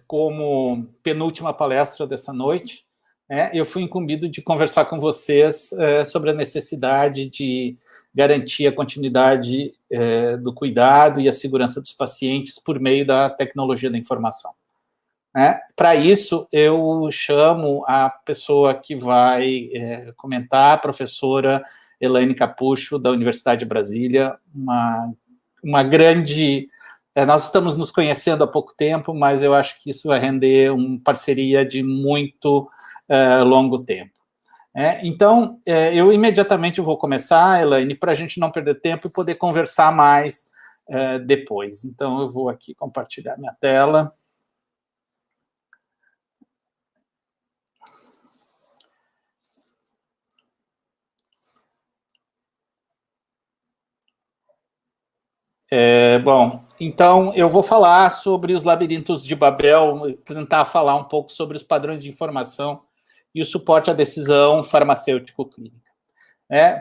como penúltima palestra dessa noite, eu fui incumbido de conversar com vocês sobre a necessidade de garantir a continuidade do cuidado e a segurança dos pacientes por meio da tecnologia da informação. Para isso, eu chamo a pessoa que vai comentar, a professora Elaine Capucho, da Universidade de Brasília, uma grande... nós estamos nos conhecendo há pouco tempo, mas eu acho que isso vai render uma parceria de muito longo tempo. Então, eu imediatamente vou começar, Elaine, para a gente não perder tempo e poder conversar mais depois. Então, eu vou aqui compartilhar minha tela. Bom, então eu vou falar sobre os labirintos de Babel, tentar falar um pouco sobre os padrões de informação e o suporte à decisão farmacêutico-clínica.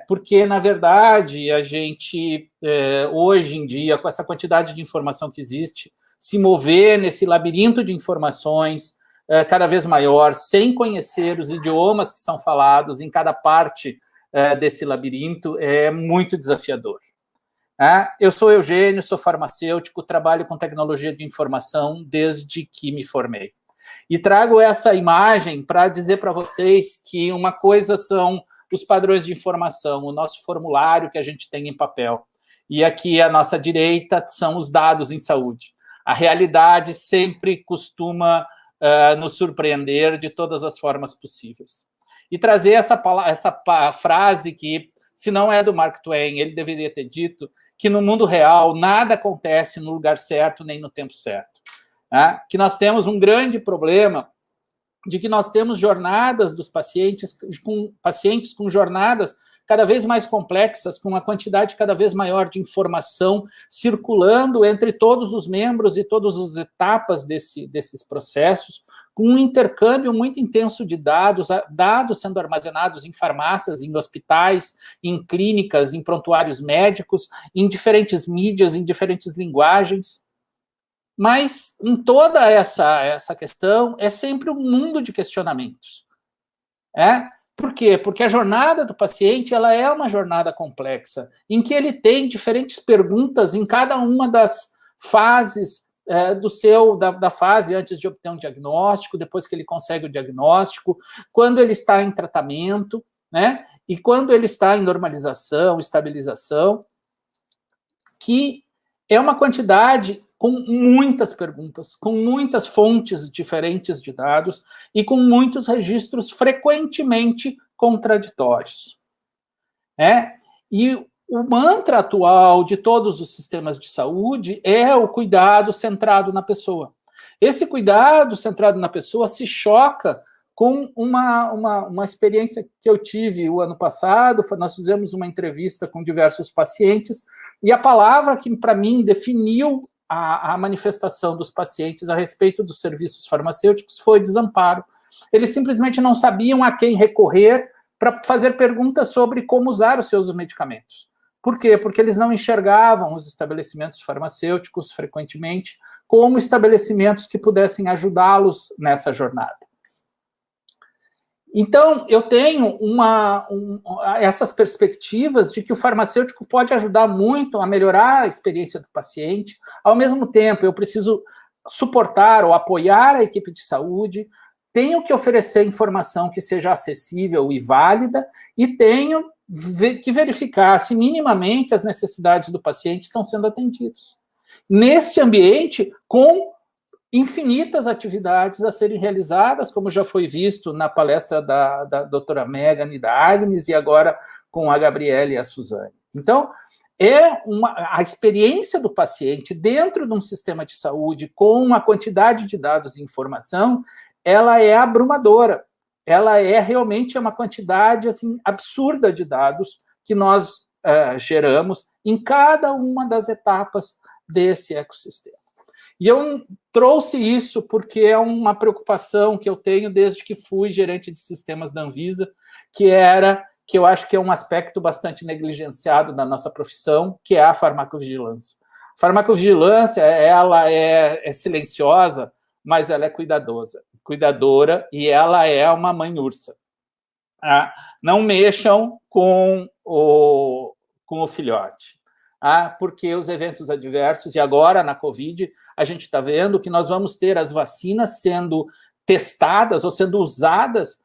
Porque, na verdade, a gente, hoje em dia, com essa quantidade de informação que existe, se mover nesse labirinto de informações cada vez maior, sem conhecer os idiomas que são falados em cada parte desse labirinto, é muito desafiador. Eu sou Eugênio, sou farmacêutico, trabalho com tecnologia de informação desde que me formei. E trago essa imagem para dizer para vocês que uma coisa são os padrões de informação, o nosso formulário que a gente tem em papel. E aqui à nossa direita são os dados em saúde. A realidade sempre costuma nos surpreender de todas as formas possíveis. E trazer essa frase que, se não é do Mark Twain, ele deveria ter dito, que no mundo real nada acontece no lugar certo nem no tempo certo. Que nós temos um grande problema de que nós temos jornadas dos pacientes com jornadas cada vez mais complexas, com uma quantidade cada vez maior de informação circulando entre todos os membros e todas as etapas desses processos, com um intercâmbio muito intenso de dados sendo armazenados em farmácias, em hospitais, em clínicas, em prontuários médicos, em diferentes mídias, em diferentes linguagens. Mas, em toda essa questão, é sempre um mundo de questionamentos. Por quê? Porque a jornada do paciente ela é uma jornada complexa, em que ele tem diferentes perguntas em cada uma das fases da fase antes de obter um diagnóstico, depois que ele consegue o diagnóstico, quando ele está em tratamento, e quando ele está em normalização, estabilização, que é uma quantidade com muitas perguntas, com muitas fontes diferentes de dados e com muitos registros frequentemente contraditórios. E o mantra atual de todos os sistemas de saúde é o cuidado centrado na pessoa. Esse cuidado centrado na pessoa se choca com uma experiência que eu tive o ano passado. Nós fizemos uma entrevista com diversos pacientes e a palavra que, para mim, definiu a manifestação dos pacientes a respeito dos serviços farmacêuticos foi desamparo. Eles simplesmente não sabiam a quem recorrer para fazer perguntas sobre como usar os seus medicamentos. Por quê? Porque eles não enxergavam os estabelecimentos farmacêuticos, frequentemente, como estabelecimentos que pudessem ajudá-los nessa jornada. Então, eu tenho essas perspectivas de que o farmacêutico pode ajudar muito a melhorar a experiência do paciente. Ao mesmo tempo, eu preciso suportar ou apoiar a equipe de saúde, tenho que oferecer informação que seja acessível e válida, e tenho que verificar se minimamente as necessidades do paciente estão sendo atendidas. Nesse ambiente, com infinitas atividades a serem realizadas, como já foi visto na palestra da doutora Megan e da Agnes, e agora com a Gabriela e a Suzane. Então, a experiência do paciente dentro de um sistema de saúde com uma quantidade de dados e informação, ela é abrumadora. Ela é realmente uma quantidade assim, absurda de dados que nós geramos em cada uma das etapas desse ecossistema. E eu trouxe isso porque é uma preocupação que eu tenho desde que fui gerente de sistemas da Anvisa, que eu acho que é um aspecto bastante negligenciado da nossa profissão, que é a farmacovigilância. Farmacovigilância, ela é silenciosa, mas ela é cuidadora, e ela é uma mãe ursa. Não mexam com o filhote, porque os eventos adversos, e agora na Covid, a gente está vendo que nós vamos ter as vacinas sendo testadas ou sendo usadas,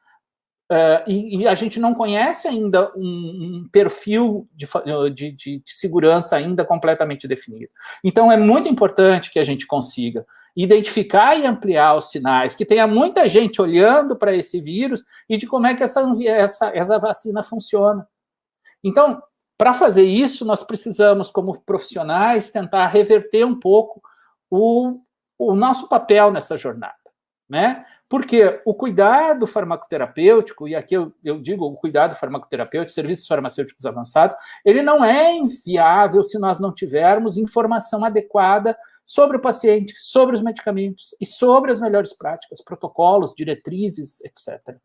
e a gente não conhece ainda um perfil de segurança ainda completamente definido. Então, é muito importante que a gente consiga identificar e ampliar os sinais, que tenha muita gente olhando para esse vírus e de como é que essa vacina funciona. Então, para fazer isso, nós precisamos, como profissionais, tentar reverter um pouco o nosso papel nessa jornada, né? Porque o cuidado farmacoterapêutico, e aqui eu digo o cuidado farmacoterapêutico, serviços farmacêuticos avançados, ele não é inviável se nós não tivermos informação adequada sobre o paciente, sobre os medicamentos e sobre as melhores práticas, protocolos, diretrizes, etc.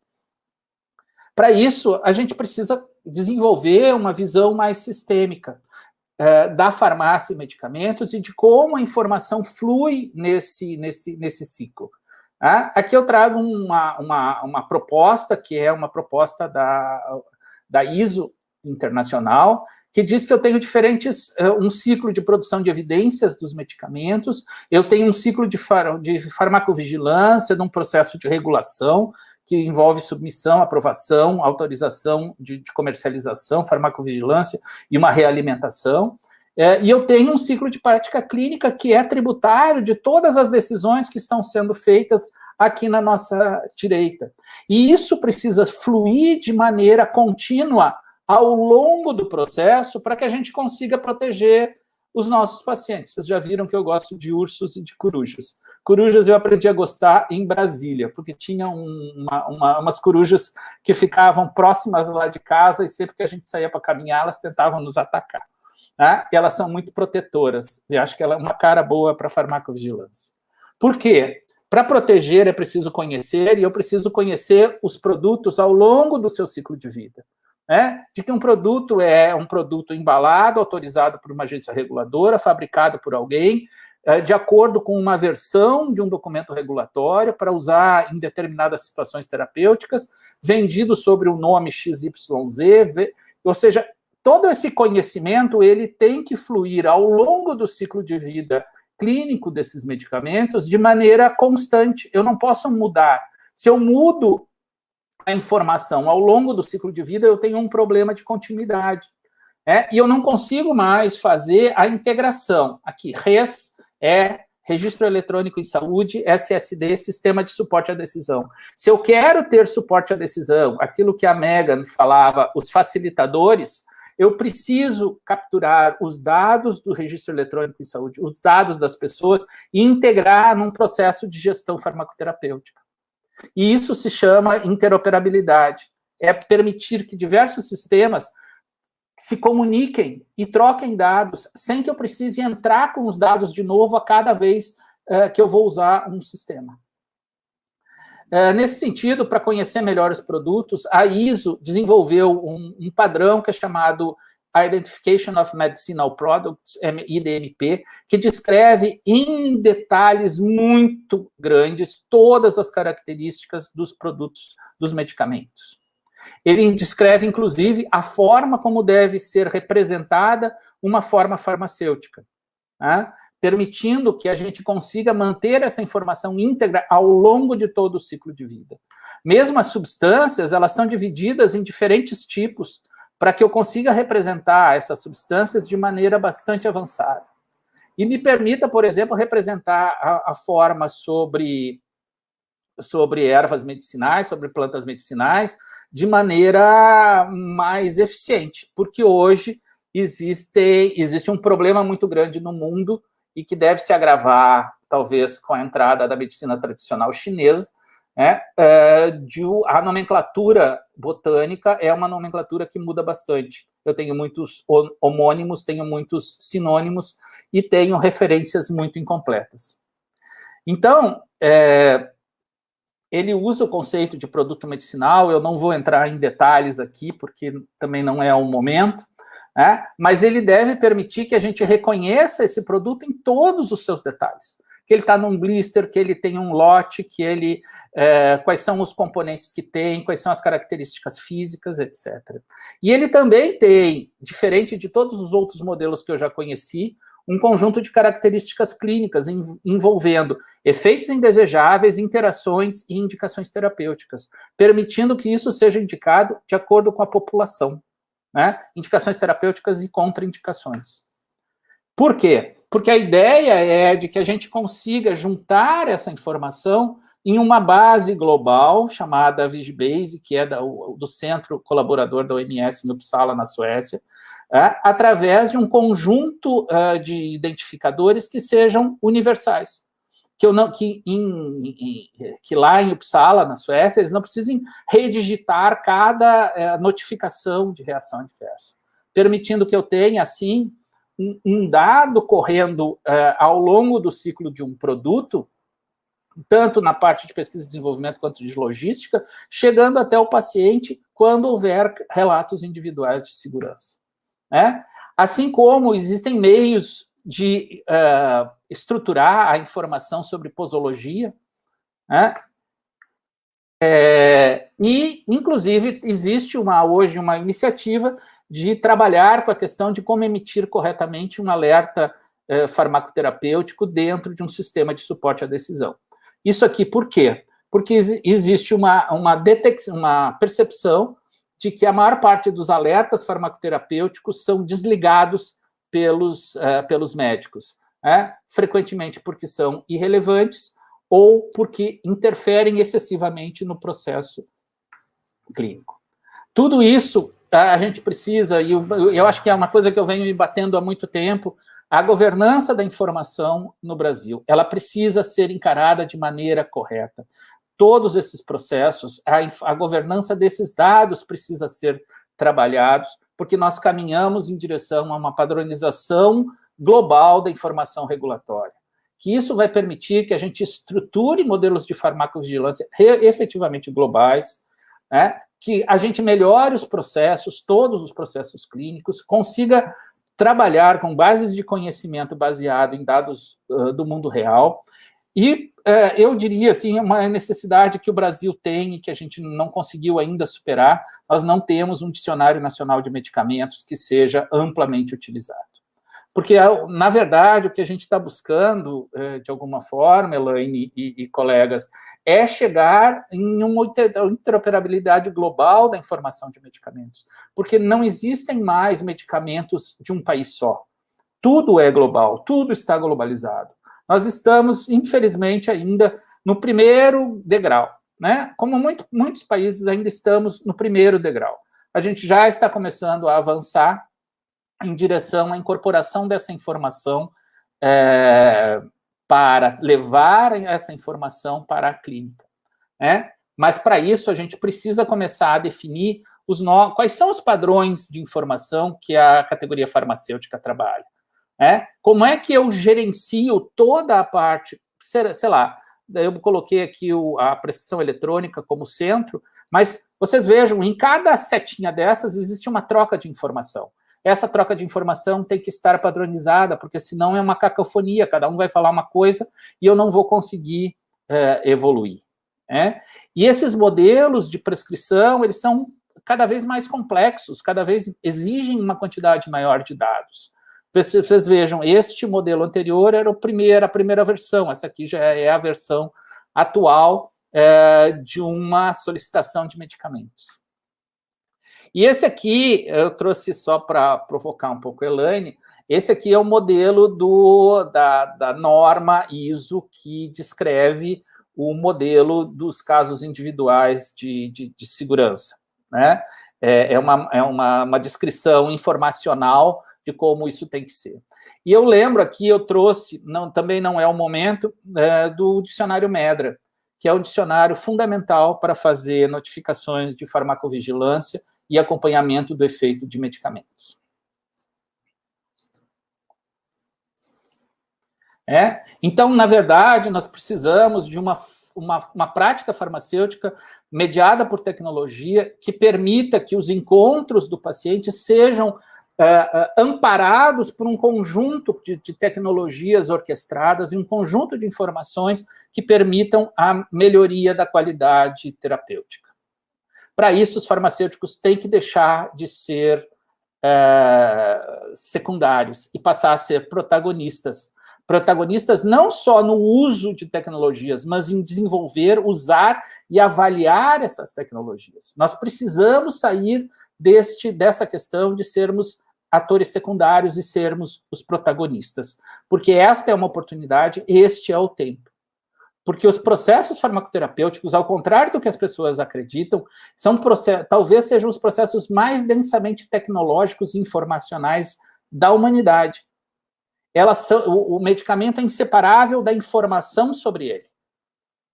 Para isso, a gente precisa desenvolver uma visão mais sistêmica da farmácia e medicamentos e de como a informação flui nesse ciclo. Aqui eu trago uma proposta, que é uma proposta da ISO internacional, que diz que eu tenho um ciclo de produção de evidências dos medicamentos, eu tenho um ciclo de farmacovigilância, de um processo de regulação, que envolve submissão, aprovação, autorização de comercialização, farmacovigilância e uma realimentação. E eu tenho um ciclo de prática clínica que é tributário de todas as decisões que estão sendo feitas aqui na nossa direita. E isso precisa fluir de maneira contínua ao longo do processo para que a gente consiga proteger os nossos pacientes. Vocês já viram que eu gosto de ursos e de corujas. Corujas eu aprendi a gostar em Brasília, porque tinha umas corujas que ficavam próximas lá de casa e sempre que a gente saía para caminhar, elas tentavam nos atacar. E elas são muito protetoras. E acho que ela é uma cara boa para farmacovigilância. Por quê? Para proteger é preciso conhecer, e eu preciso conhecer os produtos ao longo do seu ciclo de vida. De que um produto é um produto embalado, autorizado por uma agência reguladora, fabricado por alguém, de acordo com uma versão de um documento regulatório para usar em determinadas situações terapêuticas, vendido sobre o nome XYZ, ou seja, todo esse conhecimento ele tem que fluir ao longo do ciclo de vida clínico desses medicamentos de maneira constante. Eu não posso mudar. Se eu mudo a informação ao longo do ciclo de vida, eu tenho um problema de continuidade. E eu não consigo mais fazer a integração. Aqui, RES é Registro Eletrônico em Saúde, SSD, Sistema de Suporte à Decisão. Se eu quero ter suporte à decisão, aquilo que a Megan falava, os facilitadores, eu preciso capturar os dados do Registro Eletrônico em Saúde, os dados das pessoas, e integrar num processo de gestão farmacoterapêutica. E isso se chama interoperabilidade. É permitir que diversos sistemas se comuniquem e troquem dados, sem que eu precise entrar com os dados de novo a cada vez que eu vou usar um sistema. Nesse sentido, para conhecer melhor os produtos, a ISO desenvolveu um padrão que é chamado Identification of Medicinal Products, IDMP, que descreve em detalhes muito grandes todas as características dos produtos, dos medicamentos. Ele descreve, inclusive, a forma como deve ser representada uma forma farmacêutica, permitindo que a gente consiga manter essa informação íntegra ao longo de todo o ciclo de vida. Mesmo as substâncias, elas são divididas em diferentes tipos, para que eu consiga representar essas substâncias de maneira bastante avançada. E me permita, por exemplo, representar a forma sobre ervas medicinais, sobre plantas medicinais, de maneira mais eficiente, porque hoje existe um problema muito grande no mundo e que deve se agravar, talvez, com a entrada da medicina tradicional chinesa, a nomenclatura botânica é uma nomenclatura que muda bastante. Eu tenho muitos homônimos, tenho muitos sinônimos e tenho referências muito incompletas. Então, ele usa o conceito de produto medicinal, eu não vou entrar em detalhes aqui, porque também não é o momento, né? Mas ele deve permitir que a gente reconheça esse produto em todos os seus detalhes. Que ele está num blister, que ele tem um lote, que ele quais são os componentes que tem, quais são as características físicas, etc. E ele também tem, diferente de todos os outros modelos que eu já conheci, um conjunto de características clínicas envolvendo efeitos indesejáveis, interações e indicações terapêuticas, permitindo que isso seja indicado de acordo com a população, né? Indicações terapêuticas e contraindicações. Por quê? Porque a ideia é de que a gente consiga juntar essa informação em uma base global chamada Vigbase, que é do Centro Colaborador da OMS em Uppsala, na Suécia, através de um conjunto de identificadores que sejam universais. Que lá em Uppsala, na Suécia, eles não precisem redigitar cada notificação de reação adversa, permitindo que eu tenha, assim, um dado correndo ao longo do ciclo de um produto, tanto na parte de pesquisa e desenvolvimento quanto de logística, chegando até o paciente quando houver relatos individuais de segurança. Né? Assim como existem meios de estruturar a informação sobre posologia, né? E, inclusive, existe hoje uma iniciativa de trabalhar com a questão de como emitir corretamente um alerta farmacoterapêutico dentro de um sistema de suporte à decisão. Isso aqui por quê? Porque existe uma percepção de que a maior parte dos alertas farmacoterapêuticos são desligados pelos médicos, frequentemente porque são irrelevantes ou porque interferem excessivamente no processo clínico. Tudo isso a gente precisa, e eu acho que é uma coisa que eu venho me batendo há muito tempo, a governança da informação no Brasil, ela precisa ser encarada de maneira correta. Todos esses processos, a governança desses dados precisa ser trabalhados, porque nós caminhamos em direção a uma padronização global da informação regulatória. Que isso vai permitir que a gente estruture modelos de farmacovigilância efetivamente globais, né? Que a gente melhore os processos, todos os processos clínicos, consiga trabalhar com bases de conhecimento baseado em dados do mundo real. E eu diria, assim, uma necessidade que o Brasil tem e que a gente não conseguiu ainda superar, nós não temos um dicionário nacional de medicamentos que seja amplamente utilizado. Porque, na verdade, o que a gente está buscando, de alguma forma, Elaine e colegas, é chegar em uma interoperabilidade global da informação de medicamentos. Porque não existem mais medicamentos de um país só. Tudo é global, tudo está globalizado. Nós estamos, infelizmente, ainda no primeiro degrau, né? Como muitos países ainda estamos no primeiro degrau. A gente já está começando a avançar em direção à incorporação dessa informação para levar essa informação para a clínica. Né? Mas, para isso, a gente precisa começar a definir quais são os padrões de informação que a categoria farmacêutica trabalha. Né? Como é que eu gerencio toda a parte, sei lá, eu coloquei aqui a prescrição eletrônica como centro, mas vocês vejam, em cada setinha dessas existe uma troca de informação. Essa troca de informação tem que estar padronizada, porque senão é uma cacofonia, cada um vai falar uma coisa e eu não vou conseguir evoluir. Né? E esses modelos de prescrição, eles são cada vez mais complexos, cada vez exigem uma quantidade maior de dados. Vocês vejam, este modelo anterior era a primeira versão, essa aqui já é a versão atual de uma solicitação de medicamentos. E esse aqui, eu trouxe só para provocar um pouco a Elaine, esse aqui é o modelo da norma ISO que descreve o modelo dos casos individuais de segurança. Né? É uma descrição informacional de como isso tem que ser. E eu lembro aqui, eu trouxe, também não é o momento, do dicionário Medra, que é um dicionário fundamental para fazer notificações de farmacovigilância e acompanhamento do efeito de medicamentos. Então, na verdade, nós precisamos de uma prática farmacêutica mediada por tecnologia que permita que os encontros do paciente sejam amparados por um conjunto de tecnologias orquestradas e um conjunto de informações que permitam a melhoria da qualidade terapêutica. Para isso, os farmacêuticos têm que deixar de ser secundários e passar a ser protagonistas. Protagonistas não só no uso de tecnologias, mas em desenvolver, usar e avaliar essas tecnologias. Nós precisamos sair dessa questão de sermos atores secundários e sermos os protagonistas, porque esta é uma oportunidade, este é o tempo. Porque os processos farmacoterapêuticos, ao contrário do que as pessoas acreditam, talvez sejam os processos mais densamente tecnológicos e informacionais da humanidade. O medicamento é inseparável da informação sobre ele.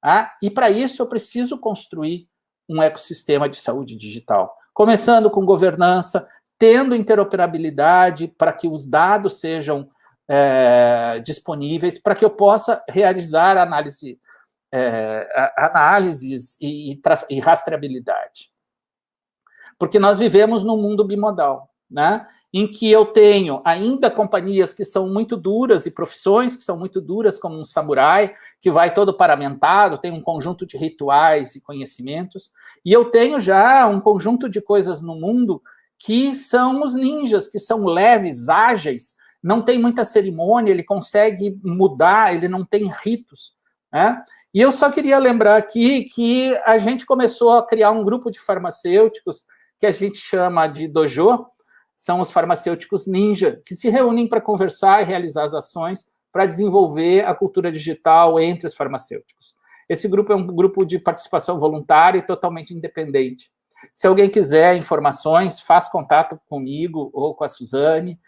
Tá? E, para isso, eu preciso construir um ecossistema de saúde digital, começando com governança, tendo interoperabilidade para que os dados sejam disponíveis, para que eu possa realizar análises e rastreabilidade. Porque nós vivemos num mundo bimodal, né? Em que eu tenho ainda companhias que são muito duras e profissões que são muito duras, como um samurai, que vai todo paramentado, tem um conjunto de rituais e conhecimentos, e eu tenho já um conjunto de coisas no mundo que são os ninjas, que são leves, ágeis, não tem muita cerimônia, ele consegue mudar, ele não tem ritos, né? E eu só queria lembrar aqui que a gente começou a criar um grupo de farmacêuticos que a gente chama de dojo, são os farmacêuticos ninja, que se reúnem para conversar e realizar as ações para desenvolver a cultura digital entre os farmacêuticos. Esse grupo é um grupo de participação voluntária e totalmente independente. Se alguém quiser informações, faz contato comigo ou com a Suzane,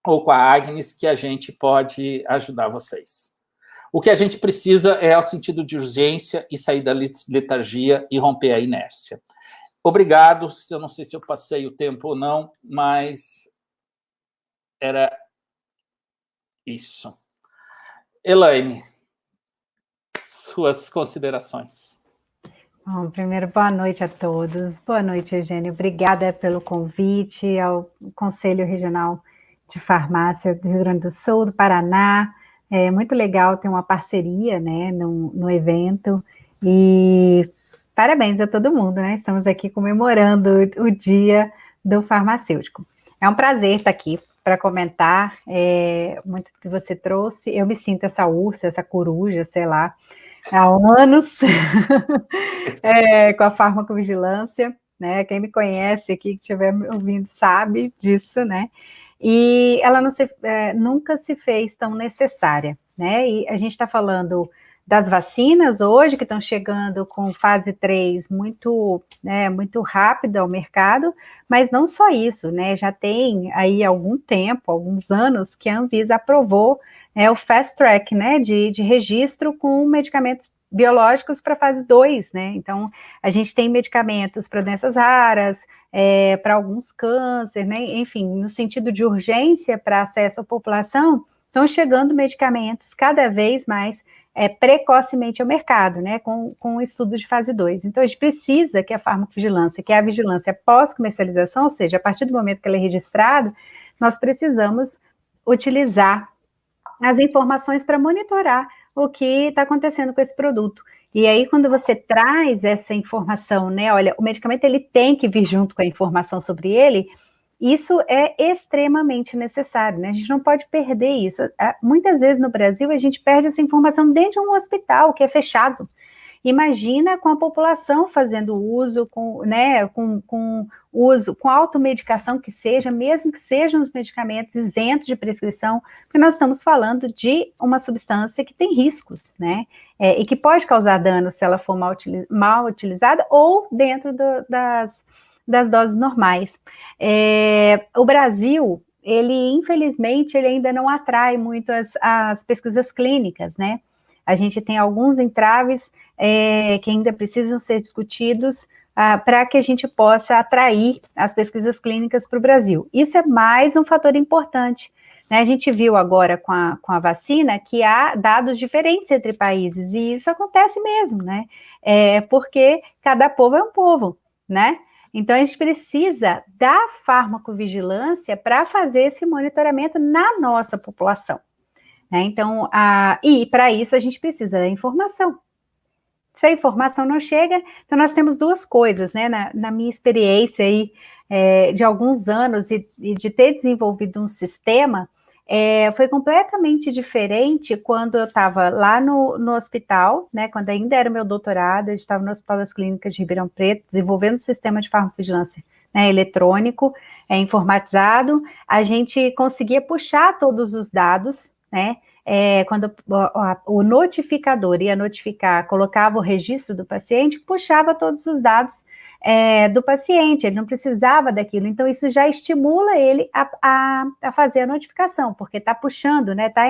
ou com a Agnes, que a gente pode ajudar vocês. O que a gente precisa é o sentido de urgência e sair da letargia e romper a inércia. Obrigado, eu não sei se eu passei o tempo ou não, mas era isso. Elaine, suas considerações. Bom, primeiro, boa noite a todos. Boa noite, Eugênio. Obrigada pelo convite ao Conselho Regional de Farmácia do Rio Grande do Sul, do Paraná. É muito legal ter uma parceria, né, no evento. E parabéns a todo mundo, né? Estamos aqui comemorando o Dia do Farmacêutico. É um prazer estar aqui para comentar muito do que você trouxe. Eu me sinto essa ursa, essa coruja, sei lá, há anos, com a farmacovigilância, né? Quem me conhece aqui, que estiver me ouvindo, sabe disso, né? E ela nunca se fez tão necessária, né? E a gente está falando das vacinas hoje, que estão chegando com fase 3 muito rápida ao mercado, mas não só isso, né? Já tem aí algum tempo, alguns anos, que a Anvisa aprovou o fast track, né, de registro com medicamentos biológicos para fase 2, né? Então, a gente tem medicamentos para doenças raras, para alguns cânceres, né? Enfim, no sentido de urgência para acesso à população, estão chegando medicamentos cada vez mais precocemente ao mercado, né, com o estudo de fase 2. Então, a gente precisa que a farmacovigilância, que é a vigilância pós-comercialização, ou seja, a partir do momento que ela é registrada, nós precisamos utilizar as informações para monitorar o que está acontecendo com esse produto. E aí, quando você traz essa informação, né, olha, o medicamento ele tem que vir junto com a informação sobre ele, isso é extremamente necessário, né? A gente não pode perder isso. Muitas vezes no Brasil a gente perde essa informação dentro de um hospital que é fechado. Imagina com a população fazendo uso, com automedicação que seja, mesmo que sejam os medicamentos isentos de prescrição, porque nós estamos falando de uma substância que tem riscos, né? E que pode causar dano se ela for mal utilizada ou dentro das doses normais. O Brasil, infelizmente, ele ainda não atrai muito as pesquisas clínicas, né? A gente tem alguns entraves que ainda precisam ser discutidos para que a gente possa atrair as pesquisas clínicas para o Brasil. Isso é mais um fator importante, né? A gente viu agora com a vacina que há dados diferentes entre países, e isso acontece mesmo, né? Porque cada povo é um povo, né? Então, a gente precisa da farmacovigilância para fazer esse monitoramento na nossa população, né? Então, e para isso a gente precisa da informação. Se a informação não chega, então nós temos duas coisas, né? Na minha experiência aí, de alguns anos e de ter desenvolvido um sistema, foi completamente diferente quando eu estava lá no hospital, né? Quando ainda era meu doutorado, eu estava no Hospital das Clínicas de Ribeirão Preto, desenvolvendo um sistema de farmacovigilância, né, eletrônico, informatizado. A gente conseguia puxar todos os dados, né? Quando o notificador ia notificar, colocava o registro do paciente, puxava todos os dados do paciente, ele não precisava daquilo, então isso já estimula ele a fazer a notificação, porque está puxando, né, está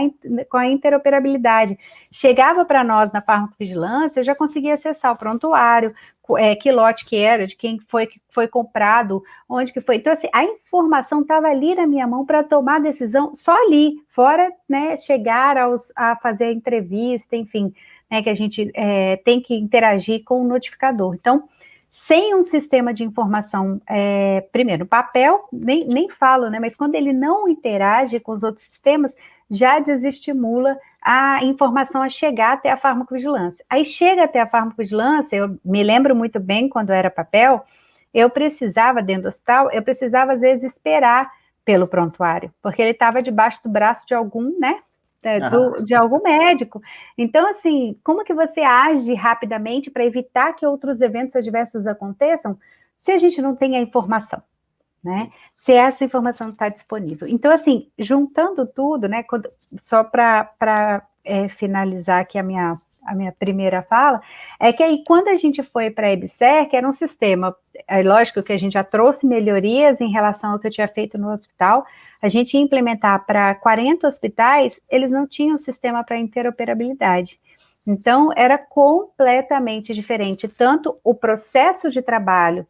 com a interoperabilidade. Chegava para nós na farmacovigilância, eu já conseguia acessar o prontuário, que lote que era, de quem foi que foi comprado, onde que foi. Então, assim, a informação estava ali na minha mão para tomar decisão só ali, fora, né, chegar a fazer a entrevista, enfim, né, que a gente tem que interagir com o notificador. Então, sem um sistema de informação, primeiro, papel, nem falo, né, mas quando ele não interage com os outros sistemas, já desestimula a informação a chegar até a farmacovigilância. Aí chega até a farmacovigilância, eu me lembro muito bem quando era papel, eu precisava, dentro do hospital, eu precisava às vezes esperar pelo prontuário, porque ele estava debaixo do braço de algum, né, de algum médico. Então, assim, como que você age rapidamente para evitar que outros eventos adversos aconteçam se a gente não tem a informação, né? Se essa informação está disponível. Então, assim, juntando tudo, né, só para finalizar aqui a minha primeira fala, é que aí quando a gente foi para a EBSERH, que era um sistema, lógico que a gente já trouxe melhorias em relação ao que eu tinha feito no hospital, a gente ia implementar para 40 hospitais, eles não tinham sistema para interoperabilidade. Então, era completamente diferente, tanto o processo de trabalho,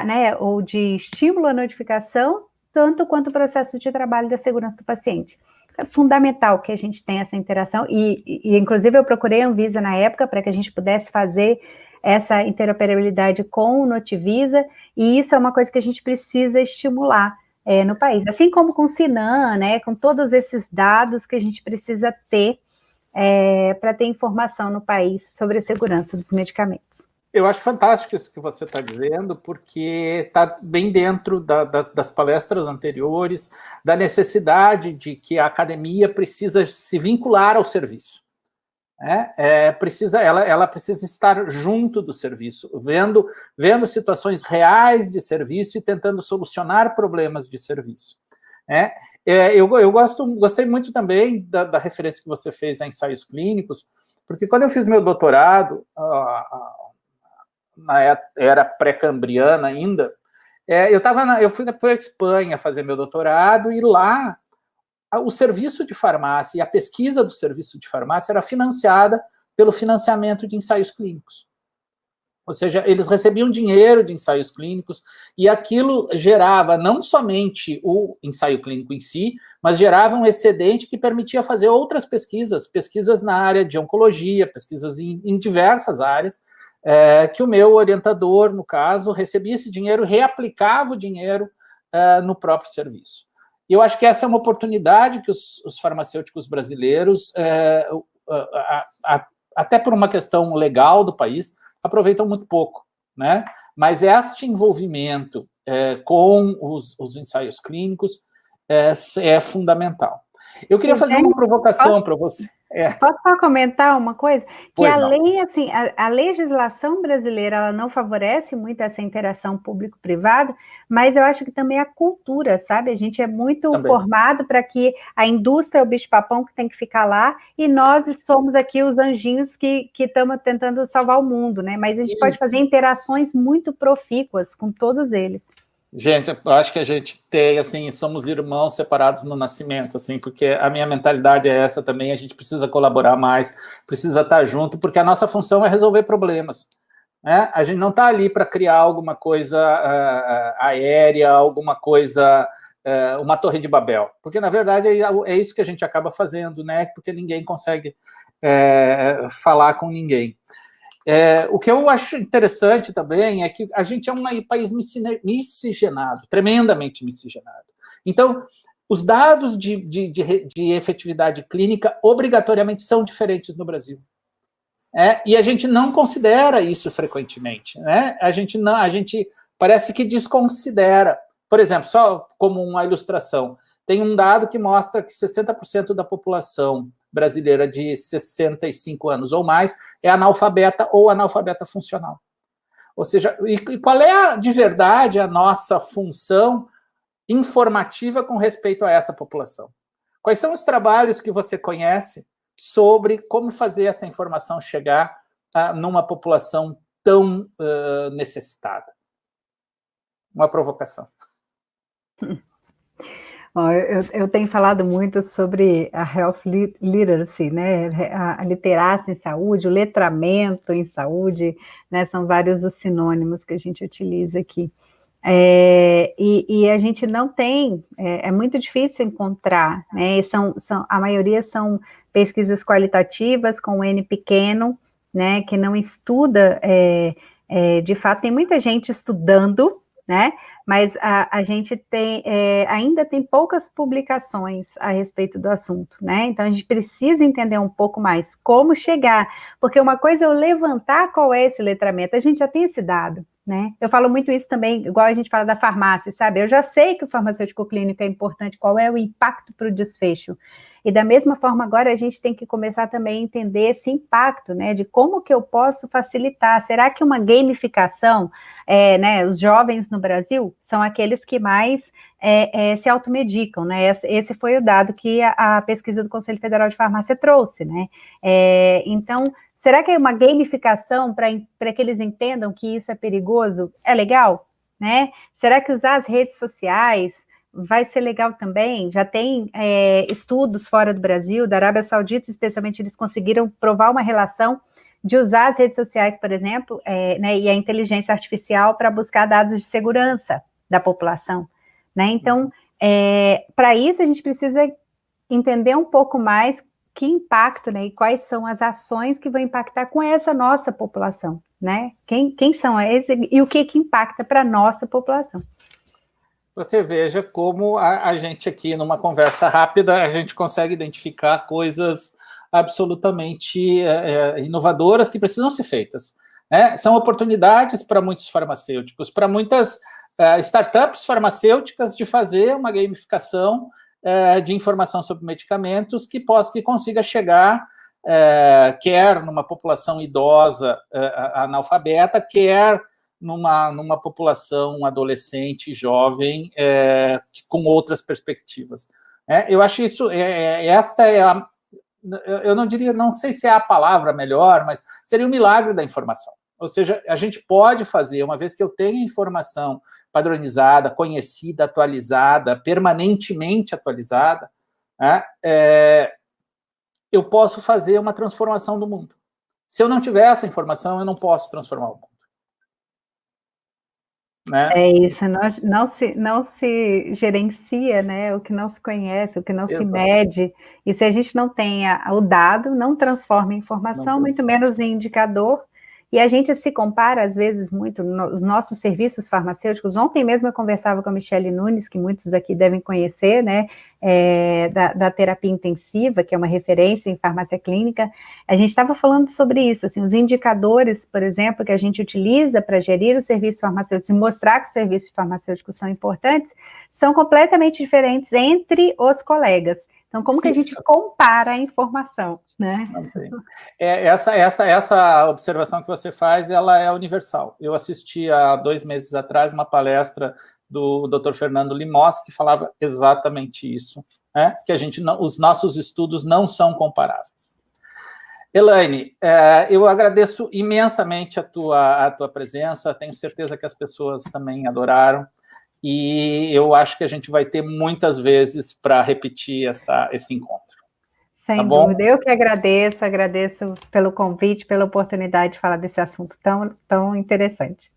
né, ou de estímulo à notificação, tanto quanto o processo de trabalho da segurança do paciente. É fundamental que a gente tenha essa interação, e inclusive eu procurei a Anvisa na época para que a gente pudesse fazer essa interoperabilidade com o Notivisa, e isso é uma coisa que a gente precisa estimular no país, assim como com o Sinan, né, com todos esses dados que a gente precisa ter para ter informação no país sobre a segurança dos medicamentos. Eu acho fantástico isso que você está dizendo, porque está bem dentro das palestras anteriores, da necessidade de que a academia precisa se vincular ao serviço. Ela precisa estar junto do serviço, vendo situações reais de serviço e tentando solucionar problemas de serviço. Eu gostei muito também da referência que você fez a ensaios clínicos, porque quando eu fiz meu doutorado, na era pré-cambriana ainda, eu fui para a Espanha fazer meu doutorado, e lá o serviço de farmácia e a pesquisa do serviço de farmácia era financiada pelo financiamento de ensaios clínicos. Ou seja, eles recebiam dinheiro de ensaios clínicos, e aquilo gerava não somente o ensaio clínico em si, mas gerava um excedente que permitia fazer outras pesquisas na área de oncologia, pesquisas em diversas áreas, que o meu orientador, no caso, recebia esse dinheiro, reaplicava o dinheiro no próprio serviço. E eu acho que essa é uma oportunidade que os farmacêuticos brasileiros, até por uma questão legal do país, aproveitam muito pouco, né? Mas este envolvimento com os ensaios clínicos é fundamental. Eu queria fazer uma provocação para você. Posso só comentar uma coisa? Que a lei, assim, a legislação brasileira, ela não favorece muito essa interação público-privada, mas eu acho que também a cultura, sabe? A gente é muito formado para que a indústria é o bicho-papão que tem que ficar lá, e nós somos aqui os anjinhos que estamos tentando salvar o mundo, né? Mas a gente pode fazer interações muito profícuas com todos eles. Gente, eu acho que a gente tem, assim, somos irmãos separados no nascimento, assim, porque a minha mentalidade é essa também, a gente precisa colaborar mais, precisa estar junto, porque a nossa função é resolver problemas, né? A gente não está ali para criar alguma coisa aérea, alguma coisa, uma torre de Babel, porque, na verdade, é isso que a gente acaba fazendo, né? Porque ninguém consegue falar com ninguém. O que eu acho interessante também é que a gente é um país miscigenado, tremendamente miscigenado. Então, os dados de efetividade clínica obrigatoriamente são diferentes no Brasil. E a gente não considera isso frequentemente. Né? A gente parece que desconsidera. Por exemplo, só como uma ilustração, tem um dado que mostra que 60% da população brasileira de 65 anos ou mais é analfabeta ou analfabeta funcional. Ou seja, e qual é de verdade a nossa função informativa com respeito a essa população? Quais são os trabalhos que você conhece sobre como fazer essa informação chegar numa população tão necessitada? Uma provocação. Bom, eu tenho falado muito sobre a health literacy, né, a literacia em saúde, o letramento em saúde, né, são vários os sinônimos que a gente utiliza aqui. E a gente não tem, é muito difícil encontrar, né, a maioria são pesquisas qualitativas com N pequeno, né, que não estuda, de fato, tem muita gente estudando, né, mas a gente ainda tem poucas publicações a respeito do assunto, né, então a gente precisa entender um pouco mais como chegar, porque uma coisa é eu levantar qual é esse letramento, a gente já tem esse dado, né, eu falo muito isso também, igual a gente fala da farmácia, sabe, eu já sei que o farmacêutico clínico é importante, qual é o impacto para o desfecho, e da mesma forma agora a gente tem que começar também a entender esse impacto, né, de como que eu posso facilitar, será que uma gamificação, né, os jovens no Brasil são aqueles que mais se automedicam, né, esse foi o dado que a pesquisa do Conselho Federal de Farmácia trouxe, né, então, será que é uma gamificação para que eles entendam que isso é perigoso? É legal, né, será que usar as redes sociais vai ser legal também? Já tem estudos fora do Brasil, da Arábia Saudita, especialmente, eles conseguiram provar uma relação de usar as redes sociais, por exemplo, né, e a inteligência artificial para buscar dados de segurança da população, né? Então, para isso a gente precisa entender um pouco mais que impacto, né, e quais são as ações que vão impactar com essa nossa população, né? Quem são esses e o que impacta para a nossa população. Você veja como a gente aqui, numa conversa rápida, a gente consegue identificar coisas absolutamente inovadoras que precisam ser feitas. Né? São oportunidades para muitos farmacêuticos, para muitas startups farmacêuticas de fazer uma gamificação de informação sobre medicamentos que consiga chegar, quer numa população idosa analfabeta, quer numa população adolescente, jovem, com outras perspectivas. Eu acho isso, eu não diria, não sei se é a palavra melhor, mas seria o milagre da informação. Ou seja, a gente pode fazer, uma vez que eu tenha informação padronizada, conhecida, atualizada, permanentemente atualizada, eu posso fazer uma transformação do mundo. Se eu não tiver essa informação, eu não posso transformar o mundo. Né? É isso, não se gerencia, né, o que não se conhece, o que não Exato. Se mede, e se a gente não tem o dado, não transforma em informação, muito menos em indicador, e a gente se compara, às vezes, muito nos nossos serviços farmacêuticos. Ontem mesmo eu conversava com a Michele Nunes, que muitos aqui devem conhecer, né, da terapia intensiva, que é uma referência em farmácia clínica. A gente estava falando sobre isso, assim, os indicadores, por exemplo, que a gente utiliza para gerir os serviços farmacêuticos e mostrar que os serviços farmacêuticos são importantes, são completamente diferentes entre os colegas. Então, como que a gente compara a informação, né? Essa observação que você faz, ela é universal. Eu assisti há 2 meses atrás uma palestra do Dr. Fernando Limós, que falava exatamente isso, né? Que os nossos estudos não são comparáveis. Elaine, eu agradeço imensamente a tua presença, tenho certeza que as pessoas também adoraram, e eu acho que a gente vai ter muitas vezes para repetir esse encontro. Sem dúvida, eu que agradeço pelo convite, pela oportunidade de falar desse assunto tão interessante.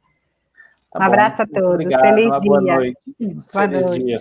Um abraço a todos, obrigado, feliz dia. Boa noite. Boa noite. Dia.